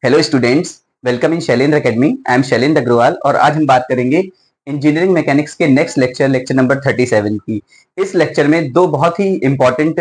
Hello students, welcome in Shailendra academy. I am Shailendra Agarwal और आज हम बात करेंगे इंजीनियरिंग मैकेनिक्स के नेक्स्ट लेक्चर नंबर 37 की। इस लेक्चर में दो बहुत ही इंपॉर्टेंट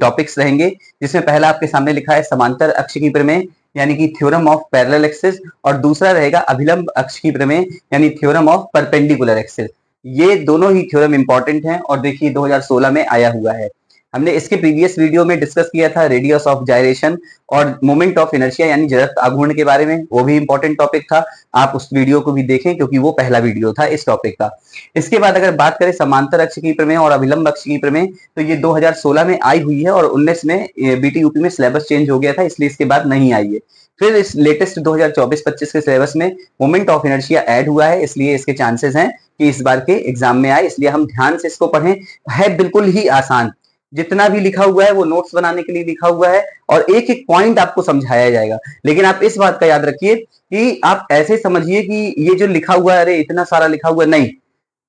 टॉपिक्स रहेंगे, जिसमें पहला आपके सामने लिखा है समांतर अक्ष की प्रमेय यानी कि थ्योरम ऑफ पैरेलल एक्सिस, और दूसरा रहेगा अभिलंब अक्ष की प्रमेय यानी थ्योरम ऑफ परपेंडिकुलर एक्सिस। ये दोनों ही थ्योरम इंपॉर्टेंट हैं और देखिए 2016 में आया हुआ है। हमने इसके प्रीवियस वीडियो में डिस्कस किया था रेडियस ऑफ जायरेशन और मोमेंट ऑफ इनर्शिया यानी जड़त्व आघूर्ण के बारे में, वो भी इंपॉर्टेंट टॉपिक था। आप उस वीडियो को भी देखें क्योंकि वो पहला वीडियो था इस टॉपिक का। इसके बाद अगर बात करें समांतर अक्ष की प्रमेय और अभिलंब अक्ष की प्रमेय, तो ये 2016 में आई हुई है और 19 में बीटीयूपी में सिलेबस चेंज हो गया था, इसलिए इसके बाद नहीं आई है। फिर इस लेटेस्ट 2024-25 के सिलेबस में मोमेंट ऑफ इनर्शिया ऐड हुआ है, इसलिए इसके चांसेस हैं कि इस बार के एग्जाम में आए, इसलिए हम ध्यान से इसको पढ़ें। है बिल्कुल ही आसान, जितना भी लिखा हुआ है वो नोट्स बनाने के लिए लिखा हुआ है और एक एक पॉइंट आपको समझाया जाएगा। लेकिन आप इस बात का याद रखिए कि आप ऐसे समझिए कि ये जो लिखा हुआ है, अरे इतना सारा लिखा हुआ नहीं,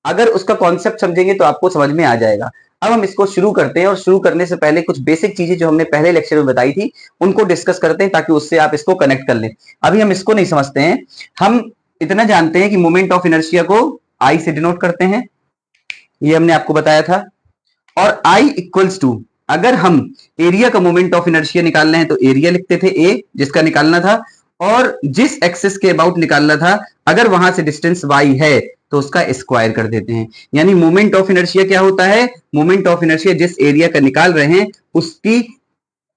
अगर उसका कॉन्सेप्ट समझेंगे तो आपको समझ में आ जाएगा। अब हम इसको शुरू करते हैं और शुरू करने से पहले कुछ बेसिक चीजें जो हमने पहले लेक्चर में बताई थी उनको डिस्कस करते हैं, ताकि उससे आप इसको कनेक्ट कर लें। अभी हम इसको नहीं समझते हैं, हम इतना जानते हैं कि मोमेंट ऑफ इनर्शिया को आई से डिनोट करते हैं, ये हमने आपको बताया था। और I इक्वल्स टू, अगर हम एरिया का मोमेंट ऑफ इनर्शिया निकालना है तो एरिया लिखते थे A जिसका निकालना था, और जिस एक्सिस के अबाउट निकालना था अगर वहां से डिस्टेंस y है तो उसका स्क्वायर कर देते हैं। यानी मोमेंट ऑफ इनर्शिया क्या होता है? मोमेंट ऑफ इनर्शिया जिस एरिया का निकाल रहे हैं उसकी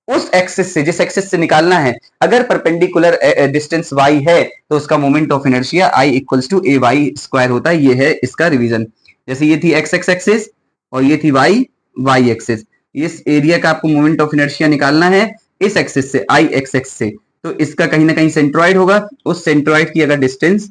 उस एक्सिस से, जिस एक्सिस से निकालना है, अगर परपेंडिकुलर डिस्टेंस y है तो उसका moment of inertia I equals to A Y square होता है। ये है इसका रिवीजन। जैसे ये थी एक्स एक्सिस और ये थी वाई एक्सिस। इस एरिया का आपको मोमेंट ऑफ इनर्शिया निकालना है इस एक्सिस से, आई एक्स एक्स से, तो इसका कहीं ना कहीं सेंट्रॉइड होगा। उस सेंट्रॉइड की अगर डिस्टेंस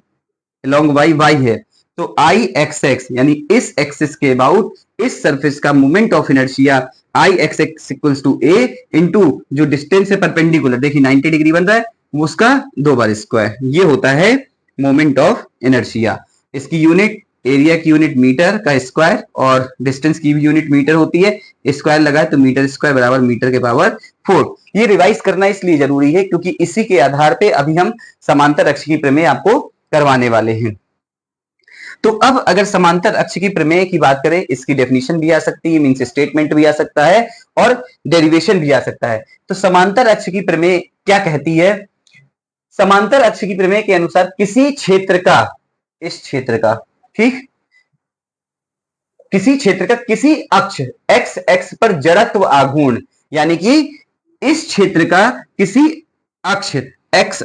अलोंग वाई है तो आई एक्स एक्स यानी इस एक्सिस के अबाउट इस सरफेस का moment of inertia I X X equals to A into जो डिस्टेंस है परपेंडिकुलर, देखिए 90 डिग्री बन रहा है, उसका 2 बार स्क्वायर। ये होता है मोमेंट ऑफ इनर्शिया। इसकी यूनिट, एरिया की यूनिट मीटर का स्क्वायर और डिस्टेंस की भी यूनिट मीटर होती है। स्क्वायर लगाए तो मीटर स्क्वायर बराबर मीटर के पावर 4। ये रिवाइज करना इसलिए जरूरी है क्योंकि इसी के आधार पे अभी हम समांतर अक्ष की प्रमेय आपको करवाने वाले हैं। तो अब अगर समांतर अक्ष की प्रमेय की बात करें, इसकी डेफिनेशन भी आ सकती है, मींस स्टेटमेंट भी आ सकता है और डेरिवेशन भी आ सकता है। तो समांतर अक्ष की प्रमेय क्या कहती है? समांतर अक्ष की प्रमेय के अनुसार किसी क्षेत्र का, इस क्षेत्र का, ठीक, किसी क्षेत्र का किसी अक्ष एक्स एक्स पर जड़त्व आघूर्ण, यानी कि इस क्षेत्र का किसी अक्ष एक्स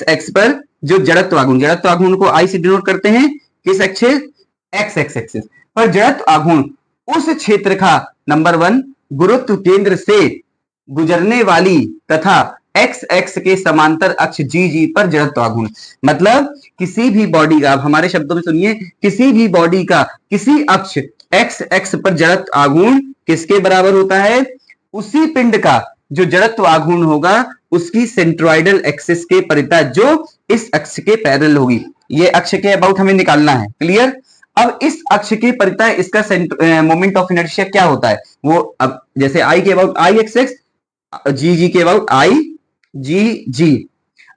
एक्स पर जो जड़त्व आघूर्ण को आई से डिनोट करते हैं, किस अक्ष? एक्स एक्स एक्सिस पर जड़त्व आघूर्ण उस क्षेत्र का नंबर 1 गुरुत्व केंद्र से गुजरने वाली तथा एक्स एक्स के समांतर अक्ष जी जी पर जड़त्व आघूर्ण। मतलब किसी भी बॉडी का, आप हमारे शब्दों में सुनिए, किसी भी बॉडी का किसी अक्ष एक्स एक्स पर जड़त्व आघूर्ण किसके बराबर होता है? उसी पिंड का जो जड़त्व आघूर्ण होगा उसकी सेंट्रोइडल एक्सिस के परिता जो इस अक्ष के पैरेलल होगी। ये अक्ष के अबाउट हमें निकालना है, क्लियर? अब इस अक्ष के परिता इसका मोमेंट ऑफ इनर्शिया क्या होता है? वो अब जैसे आई के अबाउट आई एक्स एक्स, जी जी के अबाउट आई जी जी।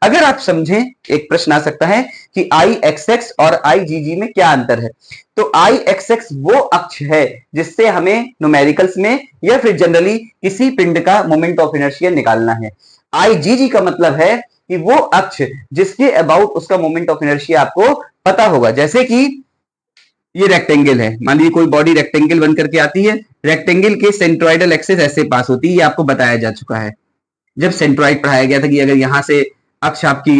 अगर आप समझें, एक प्रश्न आ सकता है कि आई एक्स एक्स और आई जी जी में क्या अंतर है? तो आई एक्स एक्स वो अक्ष है जिससे हमें न्यूमेरिकल्स में या फिर जनरली किसी पिंड का मोमेंट ऑफ इनर्शिया निकालना है। आई जी जी का मतलब है कि वो अक्ष जिसके अबाउट उसका मोमेंट ऑफ इनर्शिया आपको पता होगा। जैसे कि ये रेक्टेंगल है, मान लीजिए कोई बॉडी रेक्टेंगल बन करके आती है, रेक्टेंगल के सेंट्रोइडल एक्सिस ऐसे पास होती है, ये आपको बताया जा चुका है जब सेंट्रोइड पढ़ाया गया था कि अगर यहां से अक्ष आपकी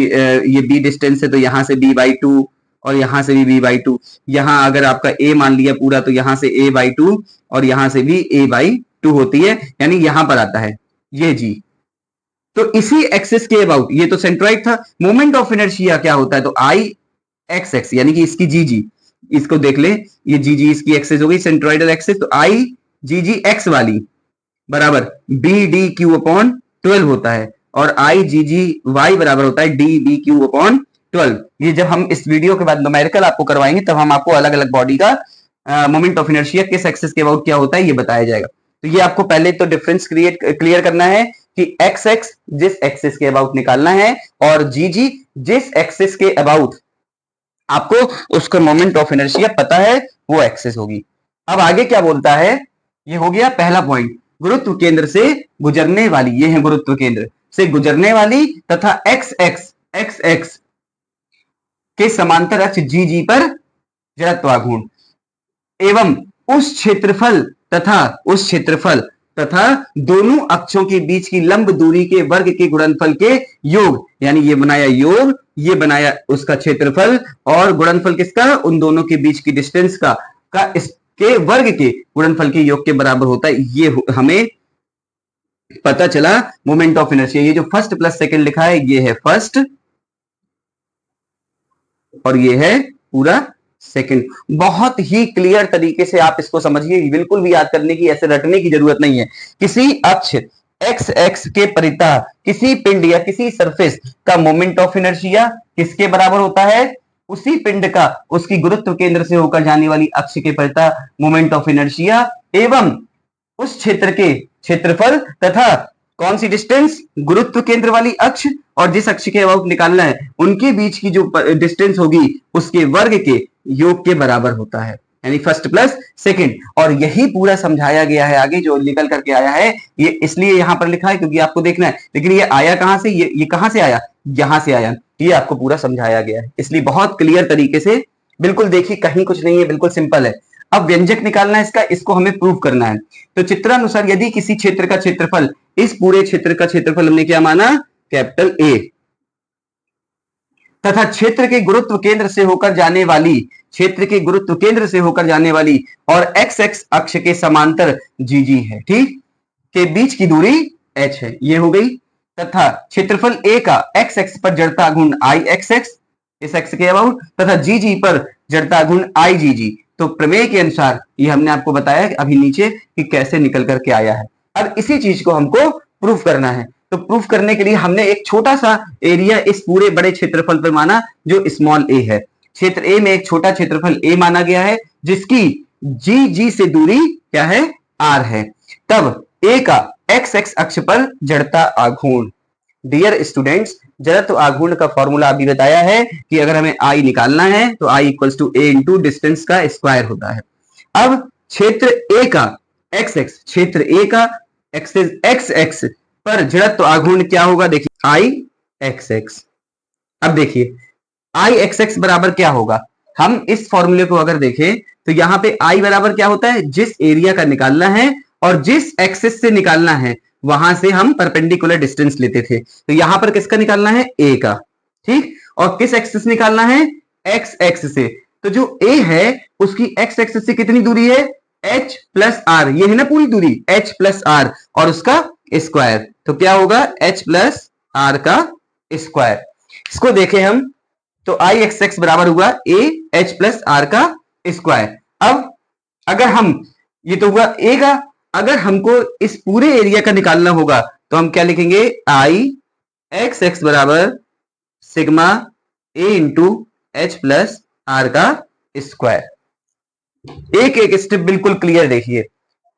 ये बी डिस्टेंस है तो यहां से b/2 और यहां से भी b/2, यहां अगर आपका a मान लिया पूरा तो यहां से a/2 और यहां से भी a/2 होती है, यानी यहां पर आता है ये जी। तो इसी एक्सिस के अबाउट, ये तो सेंट्रोइड था, मोमेंट ऑफ इनर्शिया क्या होता है? तो आई एक्स एक्स यानी कि इसकी जी जी, इसको देख ले, ये जी जी इसकी एक्सिस हो गई सेंट्रोइडल एक्सिस, तो आई जी जी एक्स वाली बराबर बी डी क्यू अपॉन 12 होता है और आई जी जी वाई बराबर होता है डी बी क्यू अपॉन 12। ये जब हम इस वीडियो के बाद न्यूमेरिकल आपको करवाएंगे तब हम आपको अलग अलग बॉडी का मोमेंट ऑफ इनर्शिया किस एक्सिस के अबाउट क्या होता है ये बताया जाएगा। तो ये आपको पहले तो डिफरेंस क्लियर करना है कि एक्स एक्स जिस एक्सिस के अबाउट निकालना है और जी जी जिस एक्सिस के अबाउट आपको उसका मोमेंट ऑफ इनर्शिया पता है वो एक्सिस होगी। अब आगे क्या बोलता है, ये हो गया पहला पॉइंट, गुरुत्व केंद्र से गुजरने वाली, ये है गुरुत्व केंद्र से गुजरने वाली तथा एक्स एक्स के समांतर अक्ष जी जी पर जड़त्वाघूर्ण एवं उस क्षेत्रफल तथा दोनों अक्षों के बीच की लंब दूरी के वर्ग के गुणनफल के योग, यानी ये बनाया योग, ये बनाया उसका क्षेत्रफल और गुणनफल किसका, उन दोनों के बीच की डिस्टेंस का इसके वर्ग के गुणनफल के योग के बराबर होता है। ये हमें पता चला मोमेंट ऑफ इनर्शिया। ये जो फर्स्ट प्लस सेकंड लिखा है ये है फर्स्ट और ये है पूरा सेकंड। बहुत ही क्लियर तरीके से आप इसको समझिए, बिल्कुल भी याद करने की, ऐसे रटने की जरूरत नहीं है। किसी अक्ष एक्स एक्स के परितः किसी पिंड या किसी सरफेस का मोमेंट ऑफ इनर्शिया किसके बराबर होता है, उसी पिंड का उसकी गुरुत्व केंद्र से होकर जाने वाली अक्ष के परितः मोमेंट ऑफ इनर्शिया एवं उस क्षेत्र के क्षेत्रफल तथा कौन सी डिस्टेंस, गुरुत्व केंद्र वाली अक्ष और जिस अक्ष के अबाउट निकालना है उनके बीच की जो डिस्टेंस होगी उसके वर्ग के योग के बराबर होता है, यानी फर्स्ट प्लस सेकंड। और यही पूरा समझाया गया है आगे जो निकल करके आया है। ये इसलिए यहां पर लिखा है क्योंकि आपको देखना है, लेकिन ये आया कहां से, ये कहां से आया, यहां से आया, ये आपको पूरा समझाया गया है, इसलिए बहुत क्लियर तरीके से बिल्कुल देखिए, कहीं कुछ नहीं है, बिल्कुल सिंपल है। अब व्यंजक निकालना है इसका, इसको हमें प्रूव करना है। तो चित्रानुसार यदि किसी क्षेत्र का क्षेत्रफल, इस पूरे क्षेत्र का क्षेत्रफल हमने क्या माना, कैपिटल ए, तथा क्षेत्र के गुरुत्व केंद्र से होकर जाने वाली, क्षेत्र के गुरुत्व केंद्र से होकर जाने वाली और एक्स एक्स अक्ष के समांतर जी जी है, ठीक, के बीच की दूरी h है, ये हो गई। तथा क्षेत्रफल a का एक्स एक्स पर जड़ता गुण आई एक्स एक्स, इस एक्स के अबाउट, तथा जी जी पर जड़ता गुण आई जी जी। तो प्रमेय के अनुसार ये हमने आपको बताया अभी नीचे कि कैसे निकल करके आया है। अब इसी चीज को हमको प्रूफ करना है, तो प्रूफ करने के लिए हमने एक छोटा सा एरिया इस पूरे बड़े क्षेत्रफल पर माना जो स्मॉल ए है। क्षेत्र ए में एक छोटा क्षेत्रफल ए माना गया है जिसकी जी जी से दूरी क्या है, आर है। तब ए का एक्स एक्स अक्ष पर जड़ता आघूर्ण, डियर स्टूडेंट्स, जड़त्व आघूर्ण का फॉर्मूला अभी बताया है कि अगर हमें आई निकालना है तो I equals to A into distance का स्क्वायर होता है। अब क्षेत्र ए का एक्स एक्स, क्षेत्र ए का एक्सिस एक्स एक्स पर जड़त्व आघूर्ण क्या होगा, देखिए आई एक्स एक्स। अब देखिए आई एक्स एक्स बराबर क्या होगा, हम इस फॉर्मूले को अगर देखें तो यहां पे आई बराबर क्या होता है, जिस एरिया का निकालना है और जिस एक्सिस से निकालना है वहां से हम परपेंडिकुलर डिस्टेंस लेते थे। तो यहां पर किसका निकालना है, ए का, ठीक, और किस एक्सिस निकालना है, एक्स एक्स से। तो जो ए है उसकी एक्स एक्सिस से कितनी दूरी है, एच प्लस आर, ये है ना पूरी दूरी, एच प्लस आर और उसका स्क्वायर, तो क्या होगा एच प्लस आर का स्क्वायर। इसको देखें हम तो आई एक्स एक्स बराबर हुआ ए एच प्लस आर का स्क्वायर। अब अगर हम, ये तो हुआ ए का, अगर हमको इस पूरे एरिया का निकालना होगा तो हम क्या लिखेंगे, आई एक्स एक्स बराबर sigma A into H plus R का स्क्वायर। एक एक स्टेप बिल्कुल क्लियर देखिए,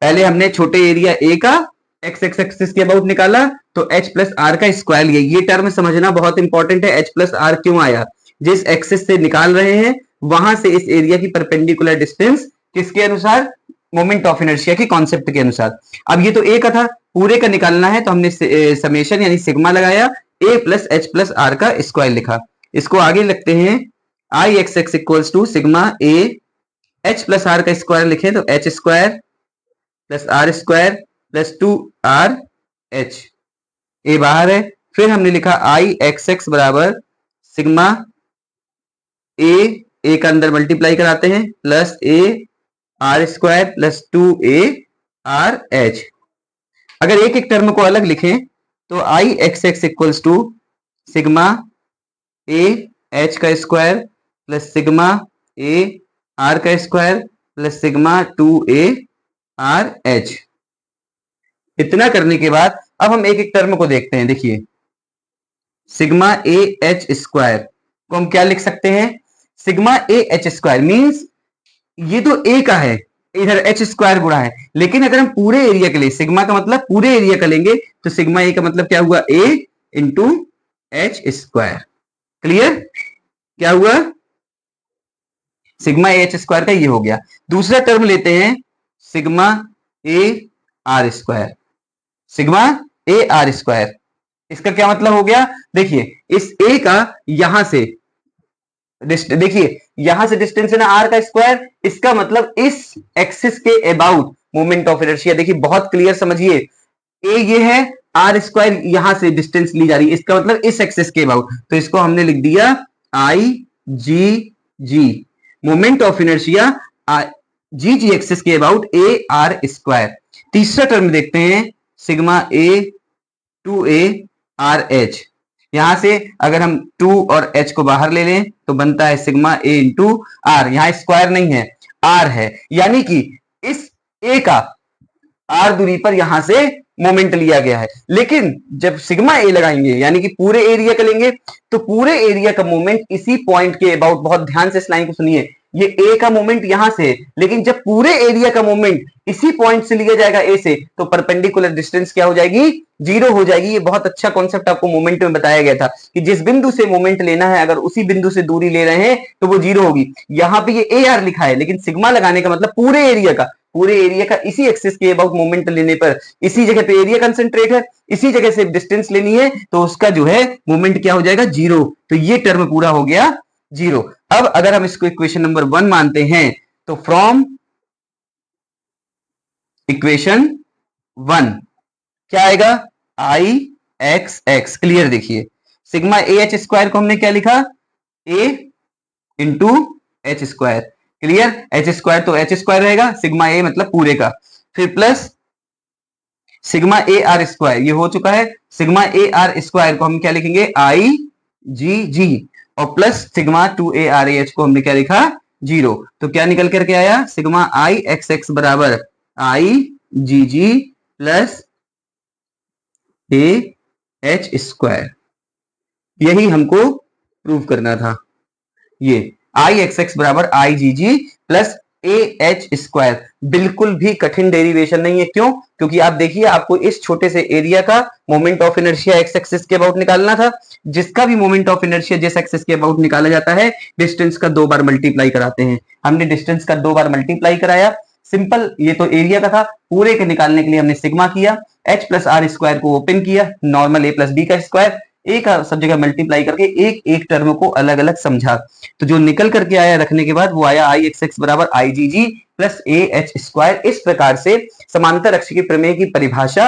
पहले हमने छोटे एरिया ए का एक्स एक्स एक्सिस के अबाउट निकाला तो एच प्लस आर का स्क्वायर लिया। ये टर्म समझना बहुत इंपॉर्टेंट है, एच प्लस आर क्यों आया, जिस एक्सिस से निकाल रहे हैं वहां से इस एरिया की परपेंडिकुलर डिस्टेंस किसके अनुसार, मोमेंट ऑफ इनर्शिया के कॉन्सेप्ट के अनुसार। अब ये तो ए का था, पूरे का निकालना है तो हमने समेशन यानी सिग्मा लगाया, A plus H plus R का स्क्वायर लिखा। इसको आगे लिखते हैं, I X X equals to sigma A H plus R का स्क्वायर लिखें तो H square plus R square plus two R H, A बाहर है। फिर हमने लिखा आई एक्स एक्स बराबर सिग्मा ए का अंदर मल्टीप्लाई कराते हैं plus A R square plus two A R H. अगर एक एक टर्म को अलग लिखें तो I X X equals to sigma A H का square plus sigma A R का square plus sigma two A R H. इतना करने के बाद अब हम एक एक टर्म को देखते हैं। देखिए सिग्मा ए एच स्क्वायर को हम क्या लिख सकते हैं, sigma A H square means ये तो ए का है, इधर एच स्क्वायर गुणा है, लेकिन अगर हम पूरे एरिया के लिए सिग्मा का मतलब पूरे एरिया का लेंगे तो सिग्मा ए का मतलब क्या हुआ, ए इंटू एच स्क्वायर। क्लियर? क्या हुआ, सिग्मा ए एच स्क्वायर का ये हो गया। दूसरा टर्म लेते हैं sigma A R square, sigma A R square. इसका क्या मतलब हो गया, देखिए इस ए का यहां से देखिए यहां से डिस्टेंस है ना आर का स्क्वायर, इसका मतलब इस एक्सिस के अबाउट मोमेंट ऑफ इनर्शिया। देखिए बहुत क्लियर समझिए, ए ये है, आर स्क्वायर यहां से डिस्टेंस ली जा रही है, इसका मतलब इस एक्सिस के अबाउट, तो इसको हमने लिख दिया I G G, moment of inertia G G axis के अबाउट ए आर स्क्वायर। तीसरा टर्म देखते हैं sigma A two A R H. यहां से अगर हम 2 और h को बाहर ले लें तो बनता है सिग्मा a इंटू आर, यहां स्क्वायर नहीं है r है, यानी कि इस a का r दूरी पर यहां से मोमेंट लिया गया है। लेकिन जब सिग्मा a लगाएंगे यानी कि पूरे एरिया का लेंगे तो पूरे एरिया का मोमेंट इसी पॉइंट के अबाउट, बहुत ध्यान से इस लाइन को सुनिए, ये a का मोमेंट यहां से, लेकिन जब पूरे एरिया का मोमेंट इसी पॉइंट से लिया जाएगा a से तो परपेंडिकुलर डिस्टेंस क्या हो जाएगी, जीरो हो जाएगी। ये बहुत अच्छा कॉन्सेप्ट आपको मोमेंट में बताया गया था कि जिस बिंदु से मोमेंट लेना है अगर उसी बिंदु से दूरी ले रहे हैं तो वो जीरो होगी। यहां पे ये ए आर लिखा है, लेकिन सिग्मा लगाने का मतलब पूरे एरिया का इसी एक्सिस के अबाउट मोमेंट लेने पर, इसी जगह पे एरिया कंसेंट्रेट है, इसी जगह से डिस्टेंस लेनी है तो उसका जो है मोमेंट क्या हो जाएगा, जीरो। तो ये टर्म पूरा हो गया जीरो। अब अगर हम इसको इक्वेशन नंबर 1 मानते हैं तो फ्रॉम इक्वेशन 1 क्या आएगा, आई एक्स एक्स। क्लियर? देखिए सिग्मा ए एच स्क्वायर को हमने क्या लिखा, A into H square. Clear? H square तो एच स्क्वायर रहेगा, सिग्मा ए मतलब पूरे का, फिर plus sigma A R square, ये हो चुका है। सिग्मा ए आर स्क्वायर को हम क्या लिखेंगे, आई जी जी, और प्लस सिग्मा 2 ए आर एच को हमने क्या लिखा, जीरो। तो क्या निकल करके आया, सिग्मा आई एक्स एक्स बराबर आई G G plus A H square. यही हमको प्रूव करना था। ये आई एक्स एक्स बराबर आई G G plus A H square, बिल्कुल भी कठिन डेरिवेशन नहीं है। क्यों? क्योंकि आप देखिए आपको इस छोटे से एरिया का moment of inertia x axis के अबाउट निकालना था। जिसका भी मोमेंट ऑफ इनर्शिया जिस एक्सिस के अबाउट निकाला जाता है, डिस्टेंस का 2 बार मल्टीप्लाई कराते हैं। हमने डिस्टेंस का 2 बार मल्टीप्लाई कराया, सिंपल। ये तो एरिया का था, पूरे के निकालने के लिए हमने सिग्मा किया, एच प्लस आर स्क्वायर को ओपन किया, नॉर्मल ए प्लस बी का स्क्वायर, ए का सब जगह मल्टीप्लाई करके एक एक टर्म को अलग अलग समझा। तो जो निकल करके आया रखने के बाद वो आया आई एक्स एक्स बराबर आई G G plus A H square. इस प्रकार से समांतर अक्ष की प्रमेय की परिभाषा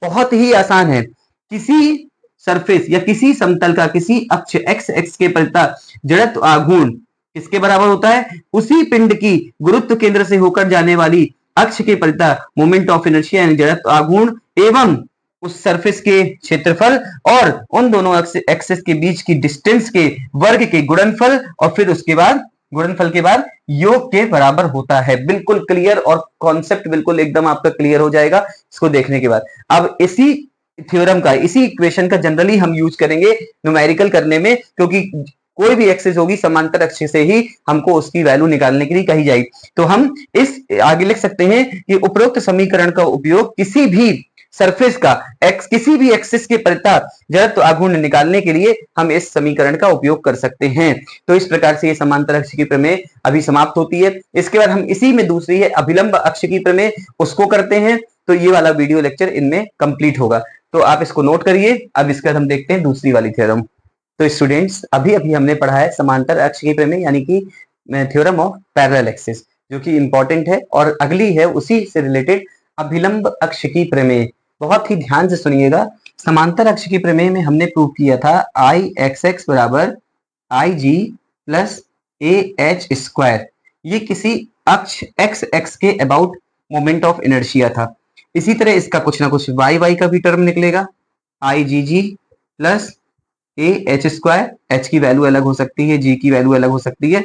बहुत ही आसान है। किसी सरफेस या किसी समतल का किसी अक्ष एक्स एक्स के परिता जड़त्व आघूर्ण किसके बराबर होता है, उसी पिंड की गुरुत्व केंद्र से होकर जाने वाली अक्ष के परिता मोमेंट ऑफ इनर्शिया यानी जड़त्व आघूर्ण एवं उस सरफेस के क्षेत्रफल और उन दोनों एक्सिस के बीच की डिस्टेंस के वर्ग के गुणनफल और फिर उसके बाद गुणनफल के बाद योग के बराबर होता है। बिल्कुल क्लियर, और कॉन्सेप्ट बिल्कुल एकदम आपका क्लियर हो जाएगा इसको देखने के बाद। अब इसी थ्योरम का, इसी इक्वेशन का जनरली हम यूज करेंगे न्यूमेरिकल करने में, क्योंकि कोई भी एक्सिस होगी समांतर अक्ष से ही हमको उसकी वैल्यू निकालने के लिए कही जाएगी। तो हम इस आगे लिख सकते हैं कि उपरोक्त समीकरण का उपयोग किसी भी सरफेस का किसी भी एक्सिस के परिता जड़त्व आघूर्ण निकालने के लिए हम इस समीकरण का उपयोग कर सकते हैं। तो इस प्रकार से ये समांतर अक्ष की प्रमेय अभी समाप्त होती है। इसके बाद हम इसी में दूसरी है अभिलंब अक्ष की प्रमेय, उसको करते हैं। तो ये वाला वीडियो लेक्चर इनमें कंप्लीट होगा, तो आप इसको नोट करिए। अब इसके बाद हम देखते हैं दूसरी वाली थ्योरम। तो स्टूडेंट्स अभी अभी हमने पढ़ा है समांतर अक्ष की प्रमेय यानी कि थ्योरम ऑफ पैरेलल एक्सिस, जो कि इंपॉर्टेंट है, और अगली है उसी से रिलेटेड अभिलंब अक्ष की प्रमेय। बहुत ही ध्यान से सुनिएगा। समांतर अक्ष की प्रमेय में हमने प्रूव किया था आई एक्स एक्स बराबर आई जी प्लस ए एच स्क्वायर। ये किसी अक्ष एक्स एक्स के अबाउट मोमेंट ऑफ इनर्शिया था। इसी तरह इसका कुछ ना कुछ वाई वाई का भी टर्म निकलेगा, I G G plus A H square. H की वैल्यू अलग हो सकती है, जी की वैल्यू अलग हो सकती है।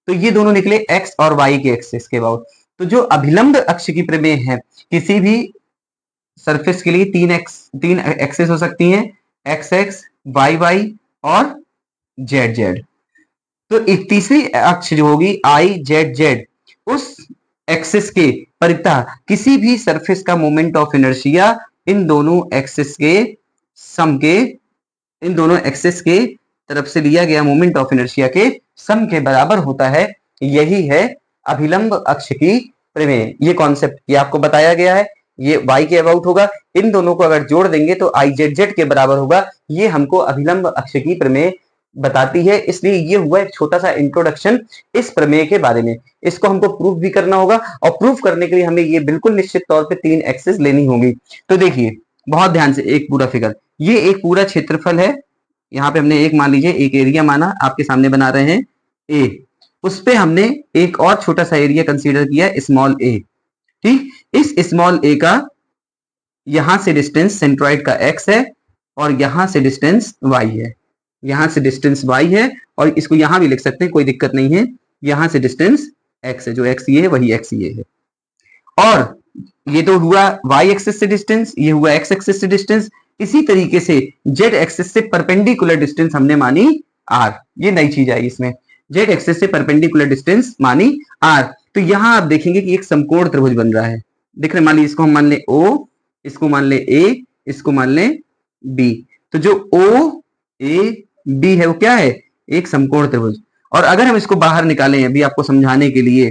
तो ये दोनों निकले एक्स और वाई के एक्सिस के अबाउट। तो जो अभिलंब अक्ष की प्रमेय है, किसी भी सरफेस के लिए तीन एक्सेस हो सकती हैं, एक्स एक्स, वाई वाई और जेड जेड। तो एक तीसरी अक्ष जो होगी आई जेड जेड, उस एक्सिस के परिता किसी भी सरफेस का मोमेंट ऑफ इनर्शिया इन दोनों एक्सिस के सम के इन दोनों एक्सिस के तरफ से लिया गया मोमेंट ऑफ इनर्शिया के सम के बराबर होता है। यही है अभिलंब अक्ष की प्रमेय। ये कॉन्सेप्ट ये आपको बताया गया है, ये y के अबाउट होगा, इन दोनों को अगर जोड़ देंगे तो i z z के बराबर होगा। ये हमको अभिलंब अक्ष की प्रमेय बताती है। इसलिए ये हुआ एक छोटा सा इंट्रोडक्शन इस प्रमेय के बारे में। इसको हमको प्रूफ भी करना होगा और प्रूफ करने के लिए हमें ये बिल्कुल निश्चित तौर पे 3 एक्सिस लेनी होगी। तो देखिए बहुत ध्यान से एक पूरा फिगर, ये एक पूरा क्षेत्रफल है। यहाँ पे हमने एक मान लीजिए एक एरिया माना, आपके सामने बना रहे हैं ए, उस पे हमने एक और छोटा सा एरिया कंसीडर किया स्मॉल ए। ठीक, इस स्मॉल ए का यहां से डिस्टेंस सेंट्रॉइड का x है और यहां से डिस्टेंस y है, यहां से डिस्टेंस y है और इसको यहां भी लिख सकते हैं, कोई दिक्कत नहीं है। यहां से डिस्टेंस x है, जो x ये है वही x ये है। और ये तो हुआ y एक्सिस से डिस्टेंस, ये हुआ x एक्सिस से डिस्टेंस। इसी तरीके से z एक्सिस से परपेंडिकुलर डिस्टेंस हमने मानी r, ये नई चीज आई इसमें, z एक्सिस से परपेंडिकुलर डिस्टेंस मानी r। तो यहां आप देखेंगे कि एक समकोण त्रिभुज बन रहा है, देख रहे, मान लीजिए इसको हम मान ले o, इसको मान ले a, इसको मान ले b। तो जो o a b है वो क्या है, एक समकोण त्रिभुज। और अगर हम इसको बाहर निकालें अभी आपको समझाने के लिए,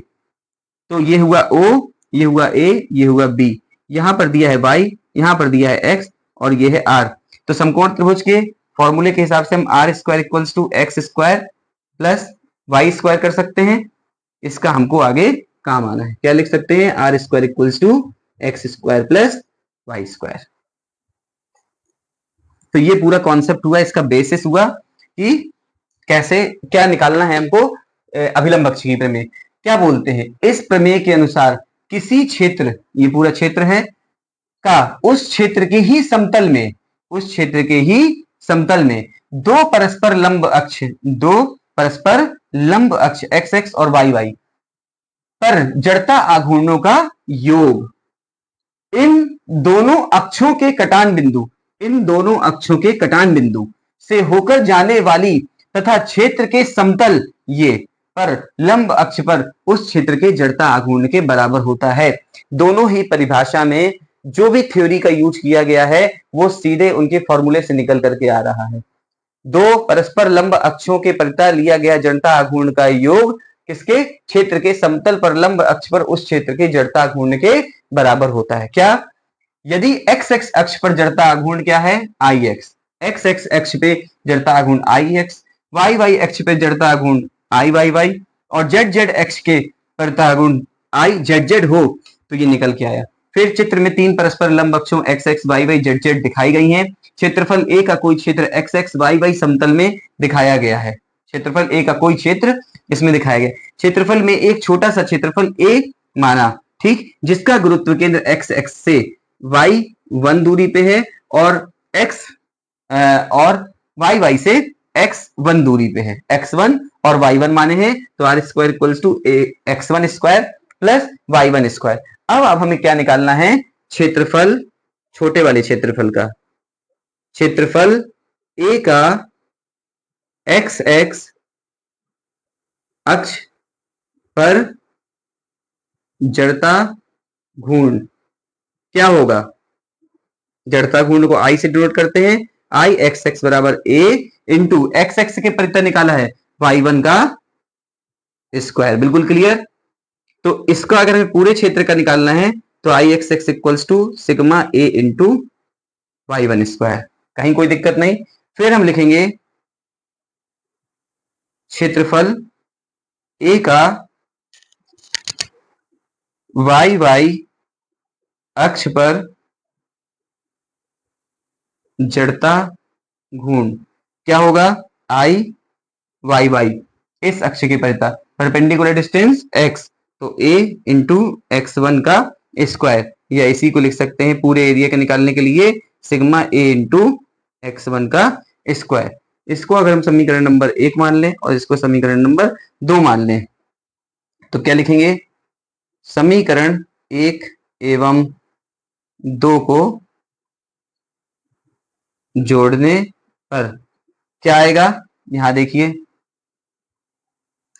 तो ये हुआ o, ये हुआ a, ये हुआ b, यहां पर दिया है y, यहां पर दिया है x और ये है r। तो समकोण त्रिभुज के फॉर्मूले के हिसाब से हम R square equals to X square plus Y square कर सकते हैं। इसका हमको आगे काम आना है, क्या लिख सकते हैं, R square equals to X square plus Y square. तो ये पूरा कॉन्सेप्ट हुआ, इसका बेसिस हुआ कि कैसे क्या निकालना है हमको अभिलंब अक्ष की प्रमेय। क्या बोलते हैं, इस प्रमेय के अनुसार किसी क्षेत्र, ये पूरा क्षेत्र है का, उस क्षेत्र के ही समतल में, उस क्षेत्र के ही समतल में दो परस्पर लंब अक्ष, दो परस्पर लंब अक्ष एक्स एक्स और वाई वाई पर जड़ता आघूर्णों का योग, इन दोनों अक्षों के कटान बिंदु, इन दोनों अक्षों के कटान बिंदु से होकर जाने वाली तथा क्षेत्र के समतल ये पर लंब अक्ष पर उस क्षेत्र के जड़ता आघूर्ण के बराबर होता है। दोनों ही परिभाषा में जो भी थ्योरी का यूज किया गया है वो सीधे उनके फॉर्मूले से निकल करके आ रहा है। दो परस्पर लंब अक्षों के परिता लिया गया जड़ता आघूर्ण का योग किसके, क्षेत्र के समतल पर लंब अक्ष पर उस क्षेत्र के जड़ता आघूर्ण के बराबर होता है। क्या, यदि एक्स एक्स अक्ष पर जड़ता आघूर्ण क्या है, आई एक्स, एक्स एक्स अक्ष पे जड़ता आघूर्ण आई एक्स, वाई वाई अक्ष पे जड़ता आघूर्ण आई वाई वाई और जेड जेड अक्ष के जड़ता आघूर्ण आई जेड जेड हो, तो ये निकल के आया। फिर चित्र में तीन परस्पर लंब अक्षों X X Y Y Z Z दिखाई गई हैं। क्षेत्रफल ए का कोई क्षेत्र एक्स एक्स वाई वाई समतल में दिखाया गया है, क्षेत्रफल ए का कोई क्षेत्र इसमें दिखाया गया। क्षेत्रफल में एक छोटा सा क्षेत्रफल ए माना, ठीक, जिसका गुरुत्व केंद्र एक्स एक्स से y 1 दूरी पे है और x और y y से x 1 दूरी पे है, x1 और y1 माने हैं, तो R square equals to x1 square plus y1 square. अब हमें क्या निकालना है, क्षेत्रफल, छोटे वाले क्षेत्रफल का, क्षेत्रफल a का x x अक्ष पर जड़ता घूर्ण क्या होगा, जड़ता घूर्ण को आई से डिनोट करते हैं, आई एक्स एक्स बराबर ए इंटू एक्स एक्स के परिता निकाला है y1 का स्क्वायर, बिल्कुल क्लियर। तो इसको अगर हमें पूरे क्षेत्र का निकालना है तो I X X equals to sigma A into y1 square, कहीं कोई दिक्कत नहीं। फिर हम लिखेंगे क्षेत्रफल ए का वाई वाई अक्ष पर जड़ता घूर्ण क्या होगा, आई वाई वाई इस अक्ष के परिता परपेंडिकुलर डिस्टेंस x, तो a इंटू x1 का स्क्वायर, या इसी को लिख सकते हैं पूरे एरिया के निकालने के लिए सिग्मा a इंटू x1 का स्क्वायर। इसको अगर हम समीकरण नंबर 1 मान लें और इसको समीकरण नंबर 2 मान लें तो क्या लिखेंगे, समीकरण 1 एवं 2 को जोड़ने पर क्या आएगा, यहां देखिए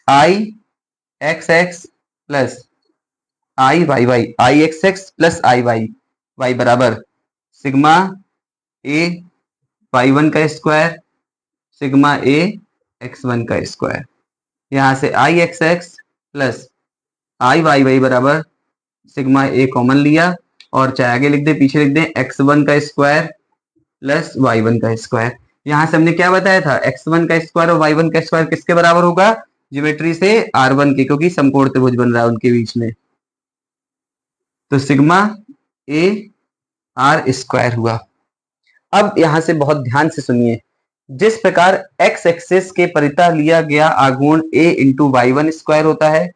आई एक्स एक्स प्लस आई वाई वाई, आई एक्स एक्स प्लस आई वाई वाई बराबर सिग्मा ए वाई वन का स्क्वायर सिग्मा ए एक्स वन का स्क्वायर। यहां से आई एक्स एक्स प्लस आई वाई वाई बराबर सिग्मा ए कॉमन लिया और चाहे आगे लिख दे पीछे लिख दे एक्स वन का स्क्वायर प्लस वाई वन का स्क्वायर। यहां से हमने क्या बताया था, एक्स वन का स्क्वायर और वाई वन का स्क्वायर किसके बराबर होगा, ज्योमेट्री से आर वन के, क्योंकि समकोण त्रिभुज बन रहा है उनके बीच में। तो सिग्मा ए आर स्क्वायर हुआ। अब यहां से बहुत ध्यान से सुनिए, जिस प्रकार एक्स एक्सिस के परितः लिया गया आघूर्ण a into Y one square होता है,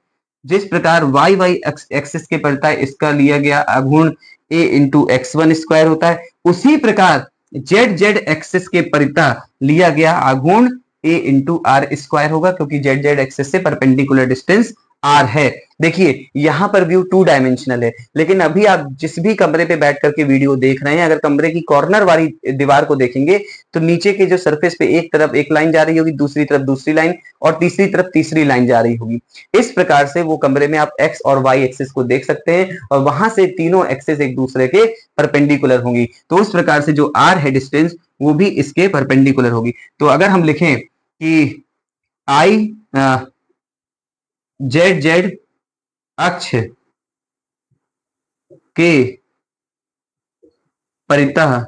जिस प्रकार वाई वाई एक्सिस के परितः इसका लिया गया आघूर्ण a into x one square होता है, उसी प्रकार जेड जेड एक्सिस के परितः लिया गया आघूर्ण a इंटू आर स्क्वायर होगा, क्योंकि जेड जेड एक्सिस से परपेंडिकुलर डिस्टेंस आर है। देखिए यहां पर व्यू टू डायमेंशनल है, लेकिन अभी आप जिस भी कमरे पे बैठ करके वीडियो देख रहे हैं, अगर कमरे की कॉर्नर वाली दीवार को देखेंगे तो नीचे के जो सरफेस पे एक तरफ एक लाइन जा रही होगी, दूसरी तरफ दूसरी लाइन और तीसरी तरफ तीसरी लाइन जा रही होगी। इस प्रकार से वो कमरे में आप एक्स और वाई एक्सिस को देख सकते हैं और वहां से तीनों एक्सिस एक दूसरे के परपेंडिकुलर होंगी। तो उस प्रकार से जो आर है डिस्टेंस वो भी इसके परपेंडिकुलर होगी। तो अगर हम लिखें कि आई जेड जेड अक्ष के परितः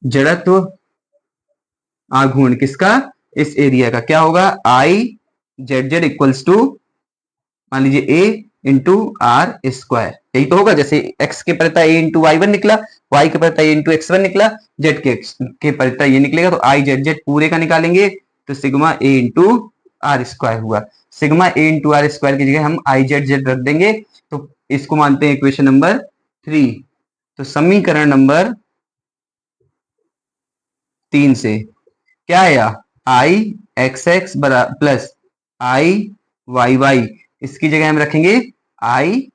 जड़त्व आघूर्ण किसका, इस एरिया का, क्या होगा, I Z Z equals to मान लीजिए ए इंटू आर स्क्वायर। यही तो होगा, जैसे एक्स के परितः ए इंटू वाई वन निकला, वाई के परितः ए इंटू एक्स वन निकला, जेड के परितः ये निकलेगा, तो आई जेड जेड पूरे का निकालेंगे तो sigma A into R square हुआ। Sigma A into R square की जगह हम आई जेड जेड रख देंगे, तो इसको मानते हैं इक्वेशन नंबर 3। तो समीकरण नंबर 3 से क्या आया, आई एक्स एक्स प्लस आई वाई वाई, इसकी जगह हम रखेंगे आई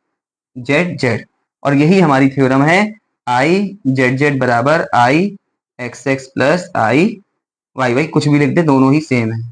जेड जेड, और यही हमारी थ्योरम है, आई जेड जेड बराबर आई एक्स एक्स प्लस आई वाई वाई, कुछ भी लिख दे दोनों ही सेम है।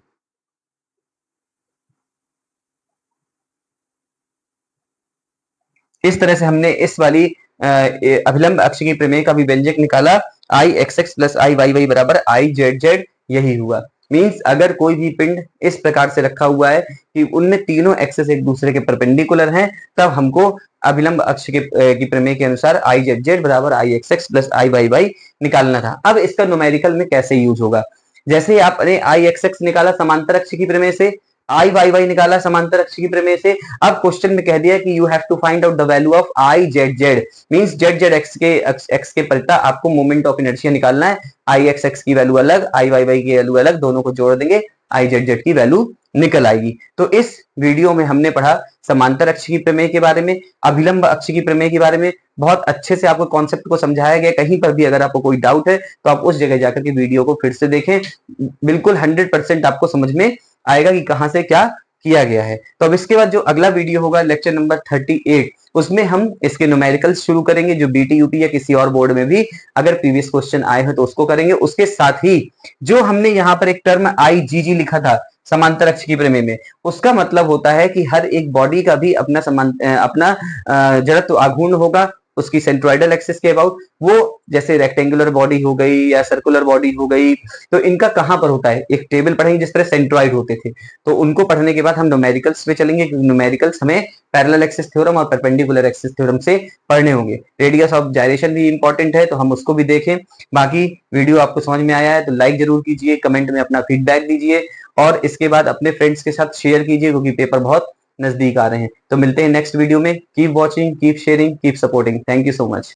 इस तरह से हमने इस वाली अभिलंब अक्ष की प्रमेय का विभेदक निकाला, आई एक्स एक्स प्लस आई वाई वाई बराबर आई जेड जेड, यही हुआ। मींस अगर कोई भी पिंड इस प्रकार से रखा हुआ है कि उनमें तीनों एक्सेस एक दूसरे के परपेंडिकुलर हैं, तब हमको अभिलंब अक्ष की प्रमेय के अनुसार आई जेड जेड बराबर आई एक्स एक्स प्लस आई वाई वाई निकालना था। अब इसका न्यूमेरिकल में कैसे यूज होगा, जैसे आपने आई एक्स एक्स निकाला समांतर अक्ष की प्रमेय से, आई वाई वाई निकाला समांतर अक्ष की प्रमेय से, अब क्वेश्चन में कह दिया कि you have to find out the value of I Z Z, means Z Z X के परितः आपको मोमेंट ऑफ इनर्शिया निकालना है। आई एक्स एक्स की वैल्यू अलग, आई वाई वाई की वैल्यू अलग, दोनों को जोड़ देंगे, आई जेड जेड की वैल्यू निकल आएगी। तो इस वीडियो में हमने पढ़ा समांतर अक्ष की प्रमेय के बारे में, अभिलंब अक्ष की प्रमेय के बारे में, बहुत अच्छे से आपको कॉन्सेप्ट को समझाया गया। कहीं पर भी अगर आपको कोई डाउट है तो आप उस जगह जाकर के वीडियो को फिर से देखें, बिल्कुल 100% आपको समझ में आएगा कि कहां से क्या किया गया है। तो अब इसके बाद जो अगला वीडियो होगा लेक्चर नंबर 38, उसमें हम इसके न्यूमेरिकल्स शुरू करेंगे, जो बीटी यूपी या किसी और बोर्ड में भी अगर प्रीवियस क्वेश्चन आए हैं तो उसको करेंगे। उसके साथ ही जो हमने यहाँ पर एक टर्म आई जी जी लिखा था समांतर अक्ष की प्रमेय में, उसका मतलब होता है कि हर एक बॉडी का भी अपना जड़त्व आघूर्ण होगा उसकी सेंट्रोइडल एक्सिस के अबाउट। वो जैसे रेक्टेंगुलर बॉडी हो गई या सर्कुलर बॉडी हो गई, तो इनका कहां पर होता है, एक टेबल पढ़ेंगे जिस तरह सेंट्रोइड होते थे, तो उनको पढ़ने के बाद हम न्यूमेरिकल्स पे चलेंगे, क्योंकि न्यूमेरिकल्स हमें पैरेलल एक्सिस थ्योरम और परपेंडिकुलर एक्सिस थ्योरम से पढ़ने होंगे। रेडियस ऑफ जायरेशन भी इंपॉर्टेंट है, तो हम उसको भी देखें। बाकी वीडियो आपको समझ में आया है तो लाइक जरूर कीजिए, कमेंट में अपना फीडबैक दीजिए और इसके बाद अपने फ्रेंड्स के साथ शेयर कीजिए, क्योंकि पेपर बहुत नजदीक आ रहे हैं। तो मिलते हैं नेक्स्ट वीडियो में। Keep watching, keep sharing, keep supporting. Thank you so much.